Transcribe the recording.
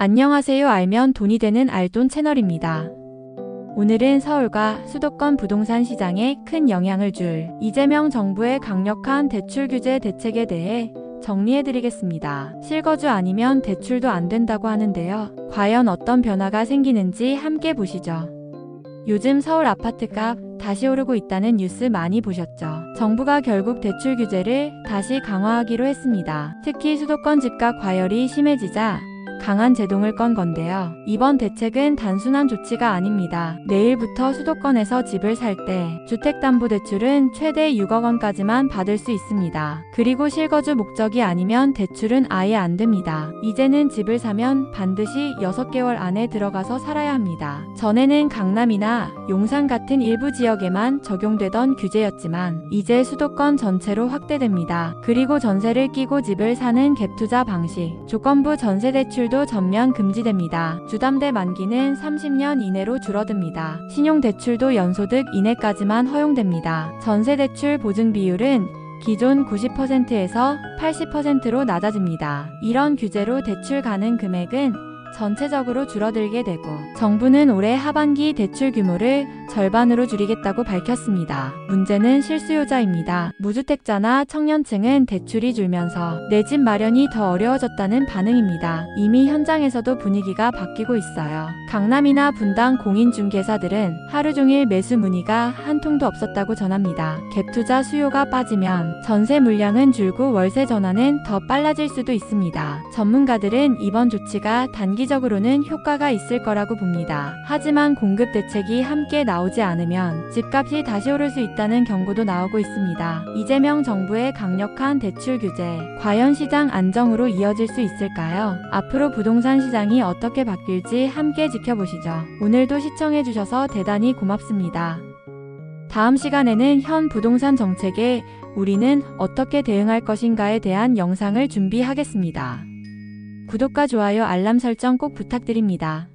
안녕하세요. 알면 돈이 되는 알돈 채널입니다. 오늘은 서울과 수도권 부동산 시장에 큰 영향을 줄 이재명 정부의 강력한 대출 규제 대책에 대해 정리해드리겠습니다. 실거주 아니면 대출도 안 된다고 하는데요. 과연 어떤 변화가 생기는지 함께 보시죠. 요즘 서울 아파트값 다시 오르고 있다는 뉴스 많이 보셨죠? 정부가 결국 대출 규제를 다시 강화하기로 했습니다. 특히 수도권 집값 과열이 심해지자 강한 제동을 건 건데요. 이번 대책은 단순한 조치가 아닙니다. 내일부터 수도권에서 집을 살 때 주택담보대출은 최대 6억 원까지만 받을 수 있습니다. 그리고 실거주 목적이 아니면 대출은 아예 안 됩니다. 이제는 집을 사면 반드시 6개월 안에 들어가서 살아야 합니다. 전에는 강남이나 용산 같은 일부 지역에만 적용되던 규제였지만 이제 수도권 전체로 확대됩니다. 그리고 전세를 끼고 집을 사는 갭투자 방식, 조건부 전세대출도 전면 금지됩니다. 주담대 만기는 30년 이내로 줄어듭니다. 신용대출도 연소득 이내까지만 허용됩니다. 전세대출 보증 비율은 기존 90%에서 80%로 낮아집니다. 이런 규제로 대출 가능 금액은 전체적으로 줄어들게 되고 정부는 올해 하반기 대출 규모를 절반으로 줄이겠다고 밝혔습니다. 문제는 실수요자입니다. 무주택자나 청년층은 대출이 줄면서 내 집 마련이 더 어려워졌다는 반응입니다. 이미 현장에서도 분위기가 바뀌고 있어요. 강남이나 분당 공인중개사들은 하루 종일 매수 문의가 한 통도 없었다고 전합니다. 갭투자 수요가 빠지면 전세 물량은 줄고 월세 전환은 더 빨라질 수도 있습니다. 전문가들은 이번 조치가 단기적으로는 효과가 있을 거라고 봅니다. 하지만 공급 대책이 함께 나오지 않으면 집값이 다시 오를 수 있다는 경고도 나오고 있습니다. 이재명 정부의 강력한 대출 규제, 과연 시장 안정으로 이어질 수 있을까요? 앞으로 부동산 시장이 어떻게 바뀔지 함께 지켜보시죠. 오늘도 시청해주셔서 대단히 고맙습니다. 다음 시간에는 현 부동산 정책에 우리는 어떻게 대응할 것인가에 대한 영상을 준비하겠습니다. 구독과 좋아요, 알람 설정 꼭 부탁드립니다.